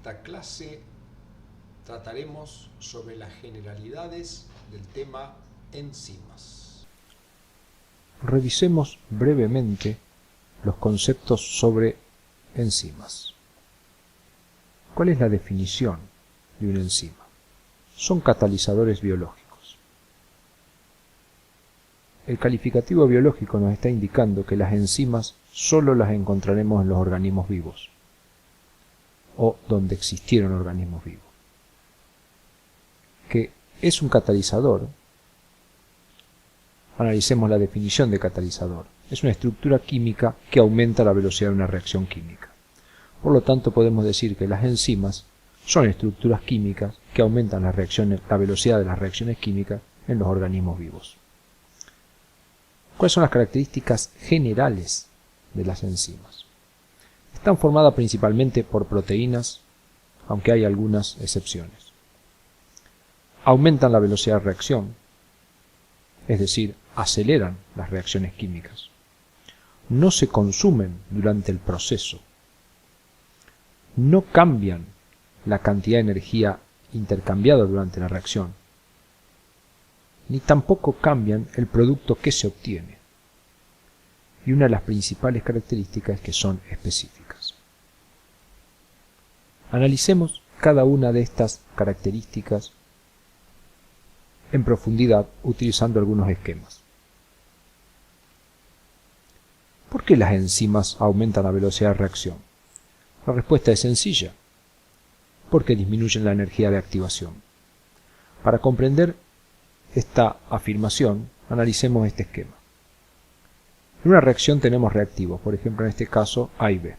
esta clase trataremos sobre las generalidades del tema enzimas. Revisemos brevemente los conceptos sobre enzimas. ¿Cuál es la definición de una enzima? Son catalizadores biológicos. El calificativo biológico nos está indicando que las enzimas solo las encontraremos en los organismos vivos o donde existieron organismos vivos. ¿Qué es un catalizador? Analicemos la definición de catalizador. Es una estructura química que aumenta la velocidad de una reacción química. Por lo tanto, podemos decir que las enzimas son estructuras químicas que aumentan la velocidad de las reacciones químicas en los organismos vivos. ¿Cuáles son las características generales de las enzimas? Están formadas principalmente por proteínas, aunque hay algunas excepciones. Aumentan la velocidad de reacción, es decir, aceleran las reacciones químicas. No se consumen durante el proceso. No cambian la cantidad de energía intercambiada durante la reacción, ni tampoco cambian el producto que se obtiene. Y una de las principales características es que son específicas. Analicemos cada una de estas características en profundidad utilizando algunos esquemas. ¿Por qué las enzimas aumentan la velocidad de reacción? La respuesta es sencilla, porque disminuyen la energía de activación. Para comprender esta afirmación, analicemos este esquema. En una reacción tenemos reactivos, por ejemplo en este caso A y B.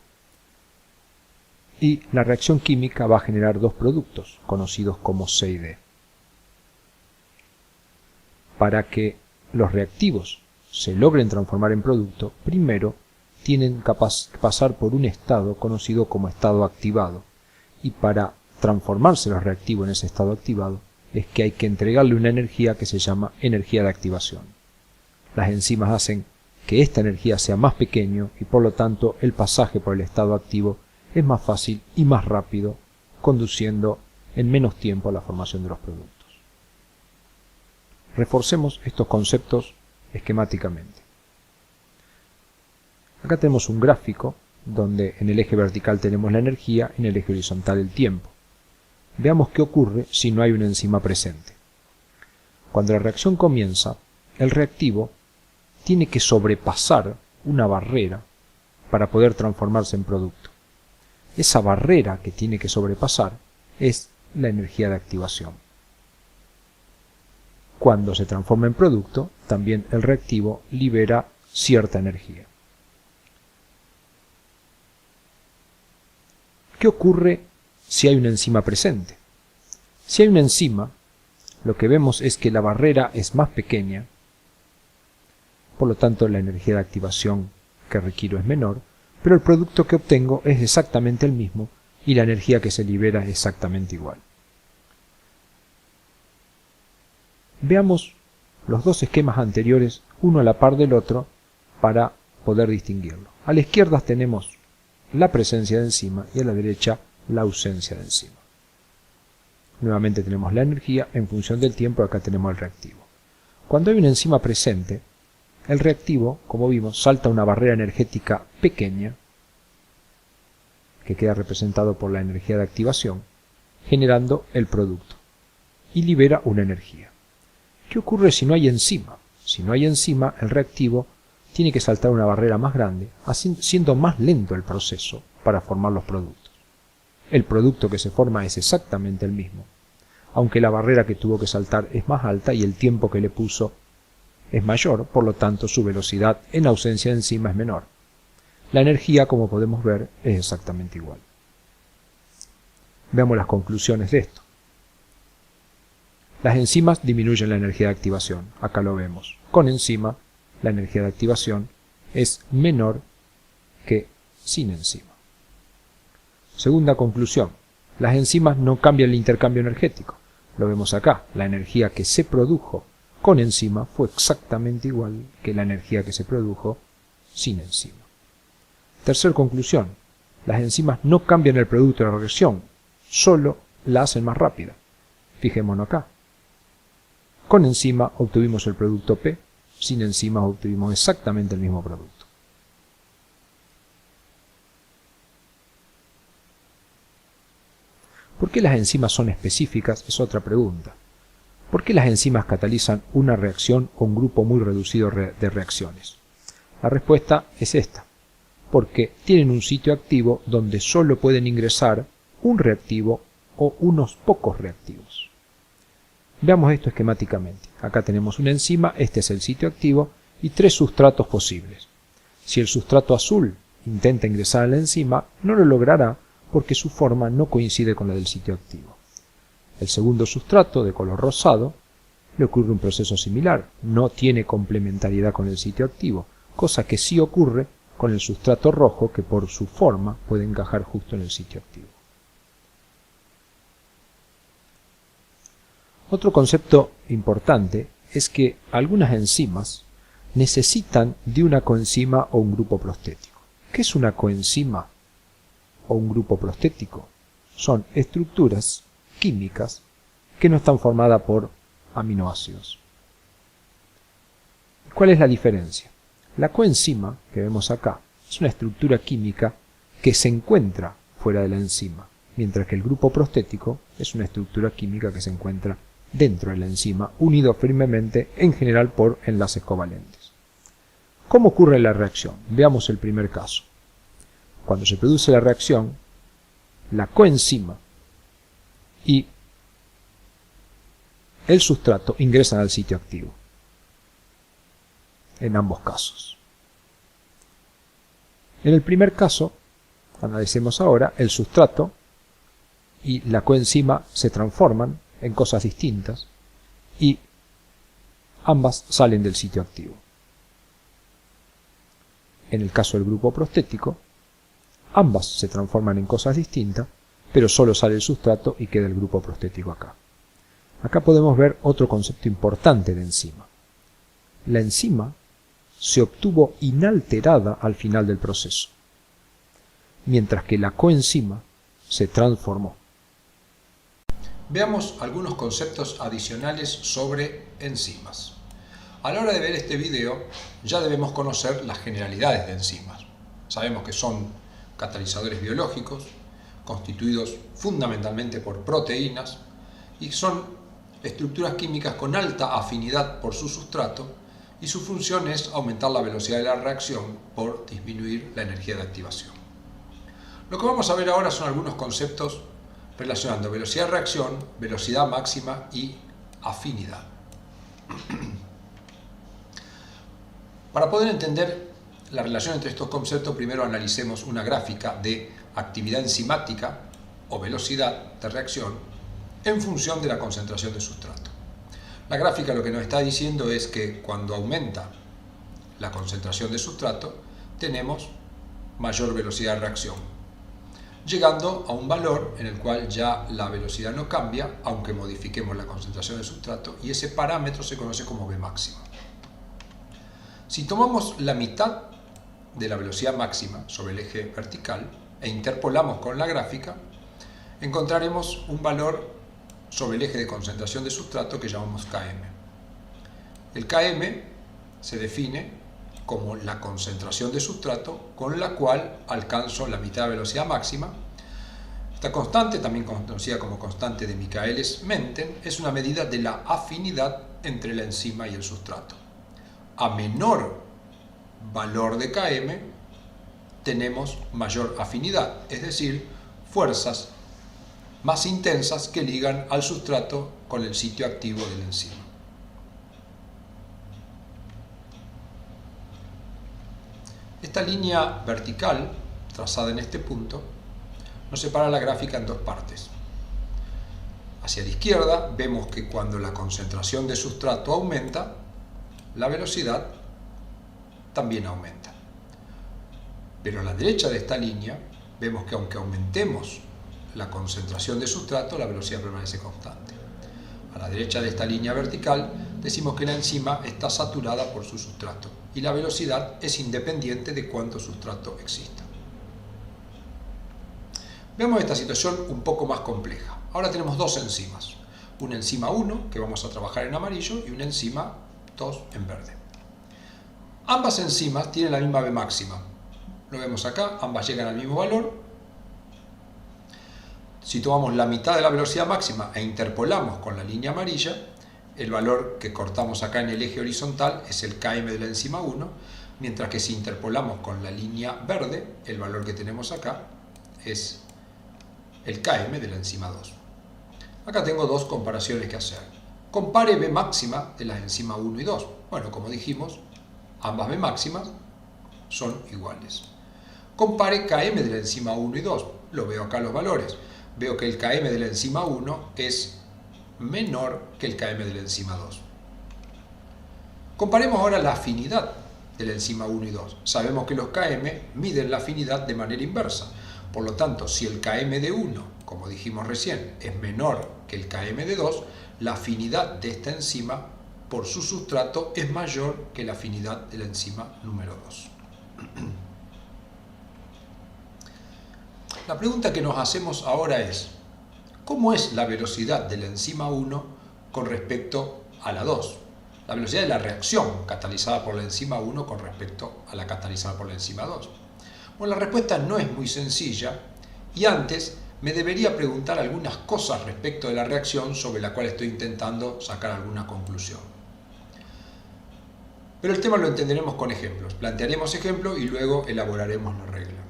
Y la reacción química va a generar dos productos, conocidos como C y D. Para que los reactivos se logren transformar en producto, primero tienen que pasar por un estado conocido como estado activado. Y para transformarse los reactivos en ese estado activado, es que hay que entregarle una energía que se llama energía de activación. Las enzimas hacen que esta energía sea más pequeño y por lo tanto el pasaje por el estado activo es más fácil y más rápido, conduciendo en menos tiempo a la formación de los productos. Reforcemos estos conceptos esquemáticamente. Acá tenemos un gráfico donde en el eje vertical tenemos la energía y en el eje horizontal el tiempo. Veamos qué ocurre si no hay una enzima presente. Cuando la reacción comienza, el reactivo tiene que sobrepasar una barrera para poder transformarse en producto. Esa barrera que tiene que sobrepasar es la energía de activación. Cuando se transforma en producto, también el reactivo libera cierta energía. ¿Qué ocurre si hay una enzima presente? Si hay una enzima, lo que vemos es que la barrera es más pequeña, por lo tanto la energía de activación que requiero es menor, pero el producto que obtengo es exactamente el mismo y la energía que se libera es exactamente igual. Veamos los dos esquemas anteriores, uno a la par del otro, para poder distinguirlo. A la izquierda tenemos la presencia de enzima y a la derecha la ausencia de enzima. Nuevamente tenemos la energía en función del tiempo, acá tenemos el reactivo. Cuando hay una enzima presente, el reactivo, como vimos, salta una barrera energética pequeña, que queda representado por la energía de activación, generando el producto, y libera una energía. ¿Qué ocurre si no hay enzima? Si no hay enzima, el reactivo tiene que saltar una barrera más grande, siendo más lento el proceso para formar los productos. El producto que se forma es exactamente el mismo, aunque la barrera que tuvo que saltar es más alta y el tiempo que le puso es mayor, por lo tanto su velocidad en ausencia de enzima es menor. La energía, como podemos ver, es exactamente igual. Veamos las conclusiones de esto. Las enzimas disminuyen la energía de activación, acá lo vemos. Con enzima, la energía de activación es menor que sin enzima. Segunda conclusión, las enzimas no cambian el intercambio energético. Lo vemos acá, la energía que se produjo con enzima fue exactamente igual que la energía que se produjo sin enzima. Tercera conclusión, las enzimas no cambian el producto de la reacción, solo la hacen más rápida. Fijémonos acá. Con enzima obtuvimos el producto P, sin enzimas obtuvimos exactamente el mismo producto. ¿Por qué las enzimas son específicas? Es otra pregunta. ¿Por qué las enzimas catalizan una reacción o un grupo muy reducido de reacciones? La respuesta es esta. Porque tienen un sitio activo donde solo pueden ingresar un reactivo o unos pocos reactivos. Veamos esto esquemáticamente. Acá tenemos una enzima, este es el sitio activo y 3 sustratos posibles. Si el sustrato azul intenta ingresar a la enzima, no lo logrará porque su forma no coincide con la del sitio activo. El segundo sustrato, de color rosado, le ocurre un proceso similar, no tiene complementariedad con el sitio activo, cosa que sí ocurre con el sustrato rojo que por su forma puede encajar justo en el sitio activo. Otro concepto importante es que algunas enzimas necesitan de una coenzima o un grupo prostético. ¿Qué es una coenzima o un grupo prostético? Son estructuras químicas que no están formadas por aminoácidos. ¿Cuál es la diferencia? La coenzima, que vemos acá, es una estructura química que se encuentra fuera de la enzima, mientras que el grupo prostético es una estructura química que se encuentra dentro de la enzima, unido firmemente en general por enlaces covalentes. ¿Cómo ocurre la reacción? Veamos el primer caso. Cuando se produce la reacción, la coenzima y el sustrato ingresan al sitio activo, en ambos casos. En el primer caso, analicemos ahora, el sustrato y la coenzima se transforman en cosas distintas y ambas salen del sitio activo. En el caso del grupo prostético, ambas se transforman en cosas distintas, pero solo sale el sustrato y queda el grupo prostético acá. Acá podemos ver otro concepto importante de enzima. La enzima se obtuvo inalterada al final del proceso, mientras que la coenzima se transformó. Veamos algunos conceptos adicionales sobre enzimas. A la hora de ver este video ya debemos conocer las generalidades de enzimas. Sabemos que son catalizadores biológicos, constituidos fundamentalmente por proteínas, y son estructuras químicas con alta afinidad por su sustrato, y su función es aumentar la velocidad de la reacción por disminuir la energía de activación. Lo que vamos a ver ahora son algunos conceptos relacionando velocidad de reacción, velocidad máxima y afinidad. Para poder entender la relación entre estos conceptos, primero analicemos una gráfica de actividad enzimática o velocidad de reacción en función de la concentración de sustrato. La gráfica lo que nos está diciendo es que cuando aumenta la concentración de sustrato, tenemos mayor velocidad de reacción, llegando a un valor en el cual ya la velocidad no cambia, aunque modifiquemos la concentración de sustrato, y ese parámetro se conoce como V máxima. Si tomamos la mitad de la velocidad máxima sobre el eje vertical e interpolamos con la gráfica, encontraremos un valor sobre el eje de concentración de sustrato que llamamos Km. El Km se define como la concentración de sustrato con la cual alcanzo la mitad de velocidad máxima. Esta constante, también conocida como constante de Michaelis-Menten, es una medida de la afinidad entre la enzima y el sustrato. A menor valor de Km tenemos mayor afinidad, es decir, fuerzas más intensas que ligan al sustrato con el sitio activo de la enzima. Esta línea vertical, trazada en este punto, nos separa la gráfica en dos partes. Hacia la izquierda vemos que cuando la concentración de sustrato aumenta, la velocidad también aumenta. Pero a la derecha de esta línea vemos que aunque aumentemos la concentración de sustrato, la velocidad permanece constante. A la derecha de esta línea vertical decimos que la enzima está saturada por su sustrato y la velocidad es independiente de cuánto sustrato exista. Veamos esta situación un poco más compleja. Ahora tenemos dos enzimas. Una enzima 1, que vamos a trabajar en amarillo, y una enzima 2 en verde. Ambas enzimas tienen la misma B máxima. Lo vemos acá, ambas llegan al mismo valor. Si tomamos la mitad de la velocidad máxima e interpolamos con la línea amarilla, el valor que cortamos acá en el eje horizontal es el km de la enzima 1, mientras que si interpolamos con la línea verde, el valor que tenemos acá es el km de la enzima 2. Acá tengo dos comparaciones que hacer. Compare B máxima de las enzimas 1 y 2. Bueno, como dijimos, ambas B máximas son iguales. Compare km de la enzima 1 y 2. Lo veo acá los valores. Veo que el km de la enzima 1 es menor que el km de la enzima 2. Comparemos ahora la afinidad de la enzima 1 y 2. Sabemos que los km miden la afinidad de manera inversa. Por lo tanto, si el km de 1, como dijimos recién, es menor que el km de 2, la afinidad de esta enzima por su sustrato es mayor que la afinidad de la enzima número 2. La pregunta que nos hacemos ahora es, ¿cómo es la velocidad de la enzima 1 con respecto a la 2? La velocidad de la reacción catalizada por la enzima 1 con respecto a la catalizada por la enzima 2. Bueno, la respuesta no es muy sencilla y antes me debería preguntar algunas cosas respecto de la reacción sobre la cual estoy intentando sacar alguna conclusión. Pero el tema lo entenderemos con ejemplos. Plantearemos ejemplos y luego elaboraremos la regla.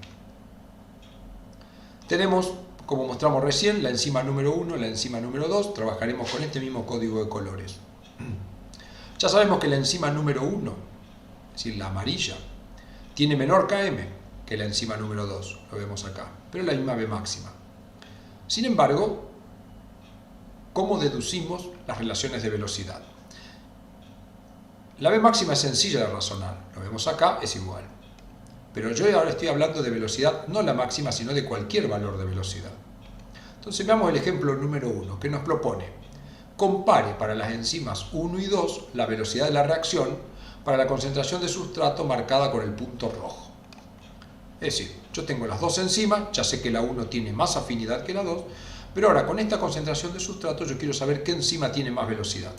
Tenemos, como mostramos recién, la enzima número 1, la enzima número 2. Trabajaremos con este mismo código de colores. Ya sabemos que la enzima número 1, es decir, la amarilla, tiene menor km que la enzima número 2, lo vemos acá, pero la misma B máxima. Sin embargo, ¿cómo deducimos las relaciones de velocidad? La B máxima es sencilla de razonar, lo vemos acá, es igual. Pero yo ahora estoy hablando de velocidad, no la máxima, sino de cualquier valor de velocidad. Entonces veamos el ejemplo número 1, que nos propone: compare para las enzimas 1 y 2 la velocidad de la reacción para la concentración de sustrato marcada con el punto rojo. Es decir, yo tengo las dos enzimas, ya sé que la 1 tiene más afinidad que la 2, pero ahora con esta concentración de sustrato yo quiero saber qué enzima tiene más velocidad.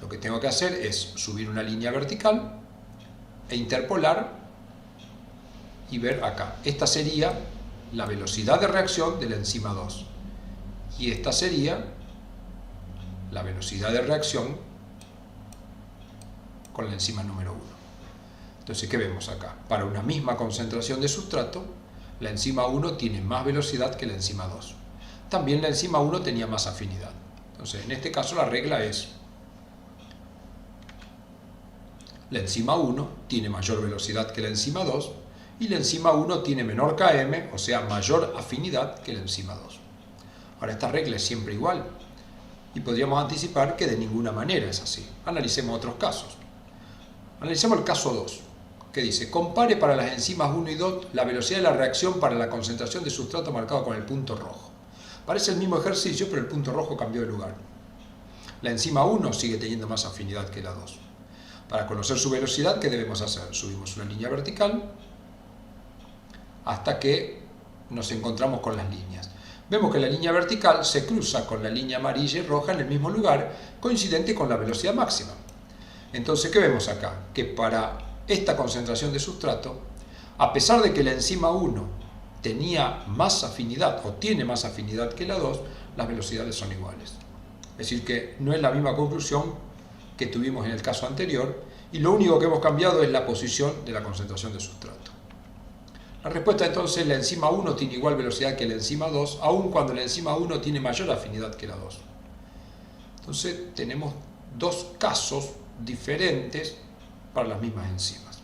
Lo que tengo que hacer es subir una línea vertical e interpolar y ver acá. Esta sería la velocidad de reacción de la enzima 2 y esta sería la velocidad de reacción con la enzima número 1. Entonces, ¿qué vemos acá? Para una misma concentración de sustrato, la enzima 1 tiene más velocidad que la enzima 2. También la enzima 1 tenía más afinidad. Entonces, en este caso la regla es: la enzima 1 tiene mayor velocidad que la enzima 2 y la enzima 1 tiene menor km, o sea, mayor afinidad que la enzima 2. Ahora, esta regla es siempre igual y podríamos anticipar que de ninguna manera es así. Analicemos otros casos. Analicemos el caso 2, que dice: compare para las enzimas 1 y 2 la velocidad de la reacción para la concentración de sustrato marcado con el punto rojo. Parece el mismo ejercicio, pero el punto rojo cambió de lugar. La enzima 1 sigue teniendo más afinidad que la 2. Para conocer su velocidad, ¿qué debemos hacer? Subimos una línea vertical hasta que nos encontramos con las líneas. Vemos que la línea vertical se cruza con la línea amarilla y roja en el mismo lugar, coincidente con la velocidad máxima. Entonces, ¿qué vemos acá? Que para esta concentración de sustrato, a pesar de que la enzima 1 tenía más afinidad o tiene más afinidad que la 2, las velocidades son iguales. Es decir, que no es la misma conclusión que tuvimos en el caso anterior y lo único que hemos cambiado es la posición de la concentración de sustrato. La respuesta entonces: la enzima 1 tiene igual velocidad que la enzima 2, aun cuando la enzima 1 tiene mayor afinidad que la 2. Entonces tenemos dos casos diferentes para las mismas enzimas.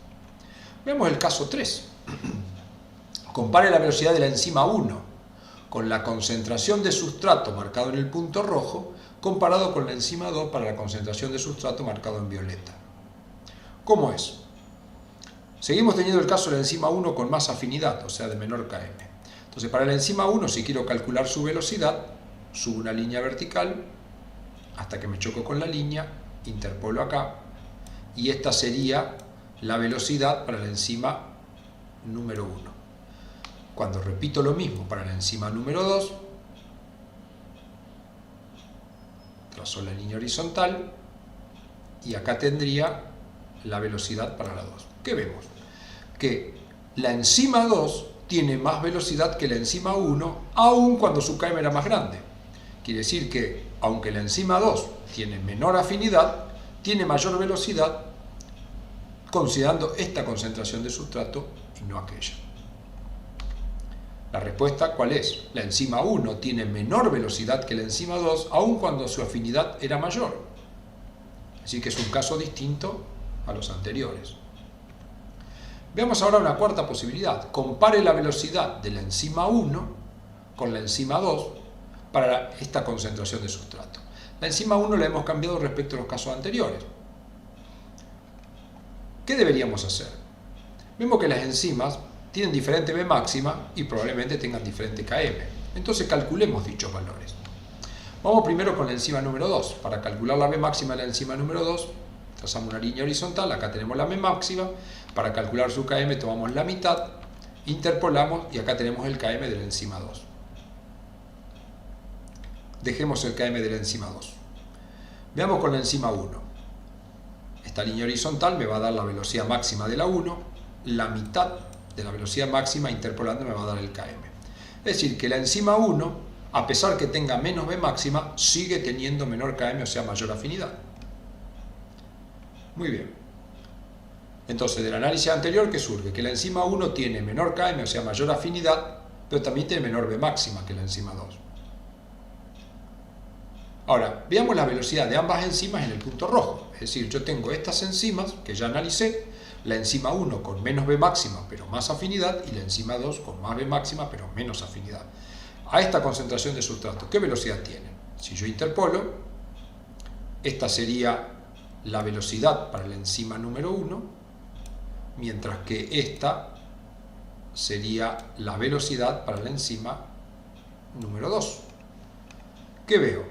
Veamos el caso 3. Compare la velocidad de la enzima 1 con la concentración de sustrato marcado en el punto rojo comparado con la enzima 2 para la concentración de sustrato marcado en violeta. ¿Cómo es? Seguimos teniendo el caso de la enzima 1 con más afinidad, o sea, de menor km. Entonces, para la enzima 1, si quiero calcular su velocidad, subo una línea vertical hasta que me choco con la línea, interpolo acá, y esta sería la velocidad para la enzima número 1. cuando repito lo mismo para la enzima número 2, trazo la línea horizontal y acá tendría la velocidad para la 2. ¿Qué vemos? Que la enzima 2 tiene más velocidad que la enzima 1, aun cuando su km era más grande. Quiere decir que, aunque la enzima 2 tiene menor afinidad, tiene mayor velocidad, considerando esta concentración de sustrato y no aquella. La respuesta, ¿cuál es? La enzima 1 tiene menor velocidad que la enzima 2, aun cuando su afinidad era mayor. Así que es un caso distinto a los anteriores. Veamos ahora una cuarta posibilidad. Compare la velocidad de la enzima 1 con la enzima 2 para esta concentración de sustrato. La enzima 1 la hemos cambiado respecto a los casos anteriores. ¿Qué deberíamos hacer? Vemos que las enzimas tienen diferente V máxima y probablemente tengan diferente Km. Entonces calculemos dichos valores. Vamos primero con la enzima número 2. Para calcular la V máxima de la enzima número 2, trazamos una línea horizontal, acá tenemos la V máxima. Para calcular su Km tomamos la mitad, interpolamos y acá tenemos el Km de la enzima 2. Dejemos el Km de la enzima 2. Veamos con la enzima 1. Esta línea horizontal me va a dar la velocidad máxima de la 1, la mitad de la velocidad máxima interpolando me va a dar el Km. Es decir, que la enzima 1, a pesar que tenga menos V máxima, sigue teniendo menor Km, o sea, mayor afinidad. Muy bien. Entonces, del análisis anterior, ¿qué surge? Que la enzima 1 tiene menor Km, o sea, mayor afinidad, pero también tiene menor V máxima que la enzima 2. Ahora, veamos la velocidad de ambas enzimas en el punto rojo. Es decir, yo tengo estas enzimas que ya analicé, la enzima 1 con menos V máxima pero más afinidad y la enzima 2 con más V máxima pero menos afinidad. A esta concentración de sustrato, ¿qué velocidad tienen? Si yo interpolo, esta sería la velocidad para la enzima número 1, mientras que esta sería la velocidad para la enzima número 2. ¿Qué veo?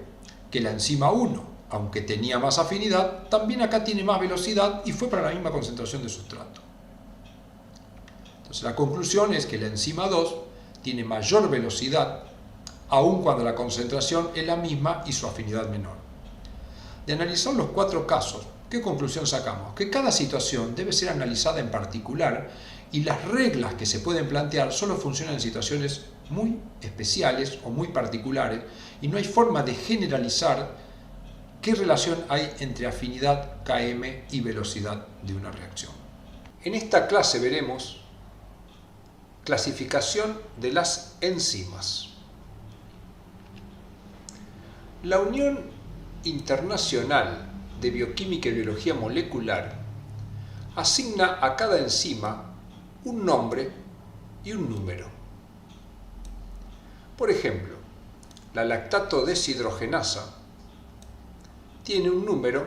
Que la enzima 1, aunque tenía más afinidad, también acá tiene más velocidad y fue para la misma concentración de sustrato. Entonces la conclusión es que la enzima 2 tiene mayor velocidad, aun cuando la concentración es la misma y su afinidad menor. De analizar los 4 casos, ¿qué conclusión sacamos? Que cada situación debe ser analizada en particular y las reglas que se pueden plantear solo funcionan en situaciones muy especiales o muy particulares y no hay forma de generalizar qué relación hay entre afinidad, Km y velocidad de una reacción. En esta clase veremos clasificación de las enzimas. La Unión Internacional de Bioquímica y Biología Molecular asigna a cada enzima un nombre y un número. Por ejemplo, la lactato deshidrogenasa tiene un número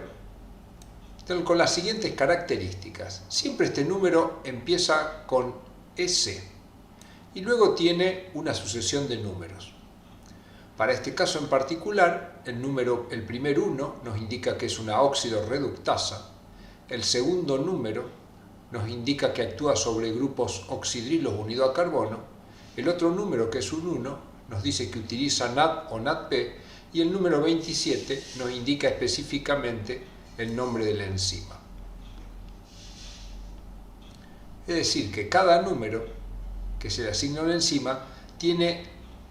con las siguientes características. Siempre este número empieza con S y luego tiene una sucesión de números. Para este caso en particular, el primer 1 nos indica que es una óxido reductasa, el segundo número nos indica que actúa sobre grupos oxidrilos unidos a carbono, el otro número, que es un 1, nos dice que utiliza NAD o NADP, y el número 27 nos indica específicamente el nombre de la enzima. Es decir, que cada número que se le asigna a una enzima tiene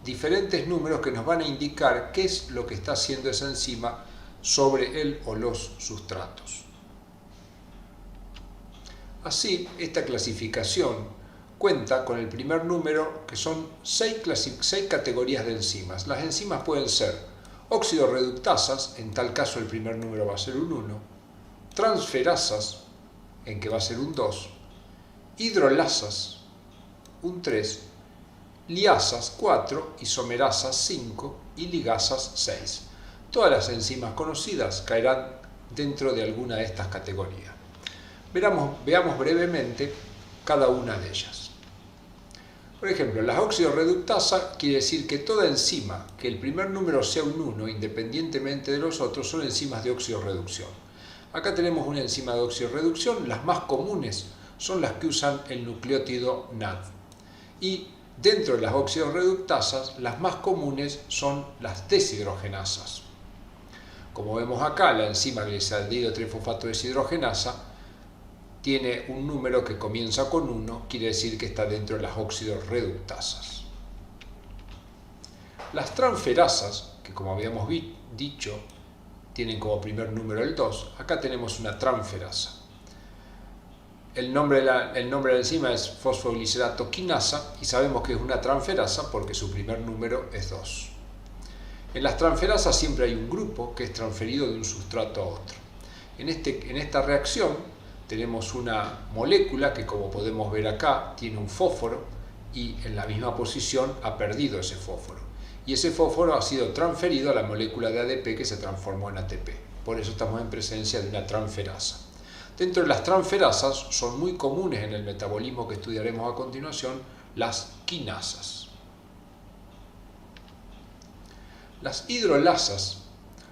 diferentes números que nos van a indicar qué es lo que está haciendo esa enzima sobre el o los sustratos. Así, esta clasificación cuenta con el primer número, que son 6 categorías de enzimas. Las enzimas pueden ser oxidorreductasas, en tal caso el primer número va a ser un 1, transferasas, en que va a ser un 2, hidrolasas, un 3, liasas 4, isomerasas 5 y ligasas 6. Todas las enzimas conocidas caerán dentro de alguna de estas categorías. Veamos brevemente cada una de ellas. Por ejemplo, la oxidorreductasa quiere decir que toda enzima que el primer número sea un 1, independientemente de los otros, son enzimas de oxidorreducción. Acá tenemos una enzima de oxidorreducción, las más comunes son las que usan el nucleótido NAD. Y Dentro de las oxidorreductasas, las más comunes son las deshidrogenasas. Como vemos acá, la enzima glicaldehído trifosfato deshidrogenasa tiene un número que comienza con 1, quiere decir que está dentro de las oxidorreductasas. Las transferasas, que como habíamos dicho, tienen como primer número el 2, acá tenemos una transferasa. El nombre de la enzima es fosfoglicerato quinasa y sabemos que es una transferasa porque su primer número es 2. En las transferasas siempre hay un grupo que es transferido de un sustrato a otro. En esta reacción tenemos una molécula que, como podemos ver acá, tiene un fósforo y en la misma posición ha perdido ese fósforo. Y ese fósforo ha sido transferido a la molécula de ADP que se transformó en ATP. Por eso estamos en presencia de una transferasa. Dentro de las transferasas son muy comunes en el metabolismo que estudiaremos a continuación las quinasas. Las hidrolasas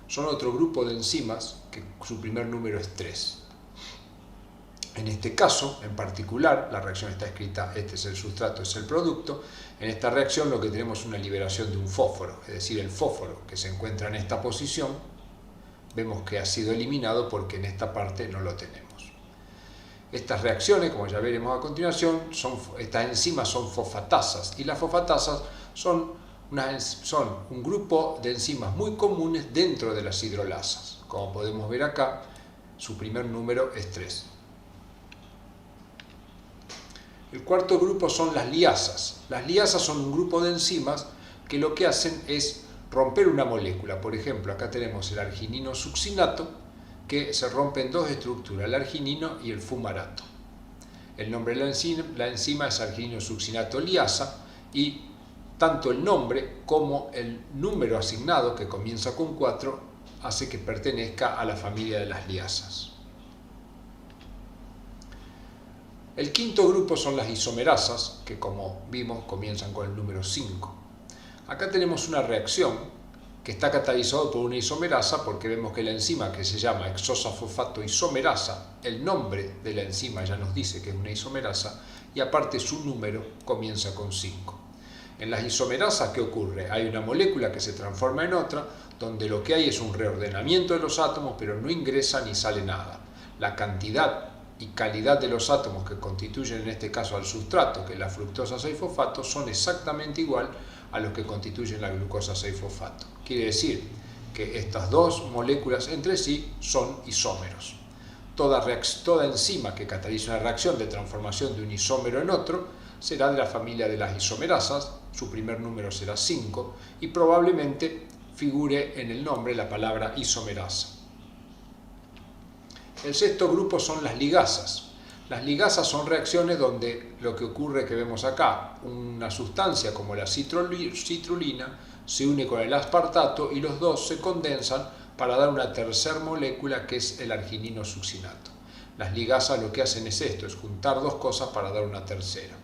son otro grupo de enzimas que su primer número es 3. En este caso, en particular, la reacción está escrita, este es el sustrato, es el producto. En esta reacción lo que tenemos es una liberación de un fósforo, es decir, el fósforo que se encuentra en esta posición, vemos que ha sido eliminado porque en esta parte no lo tenemos. Estas reacciones, como ya veremos a continuación, estas enzimas son fosfatasas y las fosfatasas son un grupo de enzimas muy comunes dentro de las hidrolasas. Como podemos ver acá, su primer número es 3. El cuarto grupo son las liasas. Las liasas son un grupo de enzimas que lo que hacen es romper una molécula. Por ejemplo, acá tenemos el arginino succinato, que se rompe en dos estructuras, el arginino y el fumarato. El nombre de la enzima es arginino succinato liasa y tanto el nombre como el número asignado, que comienza con 4, hace que pertenezca a la familia de las liasas. El quinto grupo son las isomerasas, que como vimos comienzan con el número 5. Acá tenemos una reacción que está catalizado por una isomerasa porque vemos que la enzima que se llama hexosafosfato isomerasa, el nombre de la enzima ya nos dice que es una isomerasa y aparte su número comienza con 5. En las isomerasas, ¿qué ocurre? Hay una molécula que se transforma en otra, donde lo que hay es un reordenamiento de los átomos, pero no ingresa ni sale nada. La cantidad y calidad de los átomos que constituyen en este caso al sustrato, que es la fructosa 6-fosfato, son exactamente igual a los que constituyen la glucosa 6-fosfato. Quiere decir que estas dos moléculas entre sí son isómeros. Toda enzima que cataliza una reacción de transformación de un isómero en otro será de la familia de las isomerasas, su primer número será 5 y probablemente figure en el nombre la palabra isomerasa. El sexto grupo son las ligasas. Las ligasas son reacciones donde lo que ocurre que vemos acá, una sustancia como la citrulina se une con el aspartato y los dos se condensan para dar una tercera molécula que es el arginino succinato. Las ligasas lo que hacen es esto, es juntar dos cosas para dar una tercera.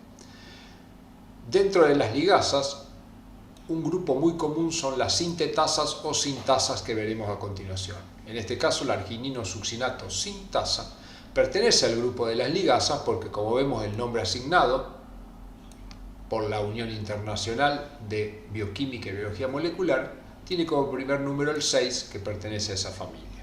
Dentro de las ligasas, un grupo muy común son las sintetasas o sintasas que veremos a continuación. En este caso, el arginino succinato sintasa pertenece al grupo de las ligasas porque, como vemos, el nombre asignado por la Unión Internacional de Bioquímica y Biología Molecular tiene como primer número el 6, que pertenece a esa familia.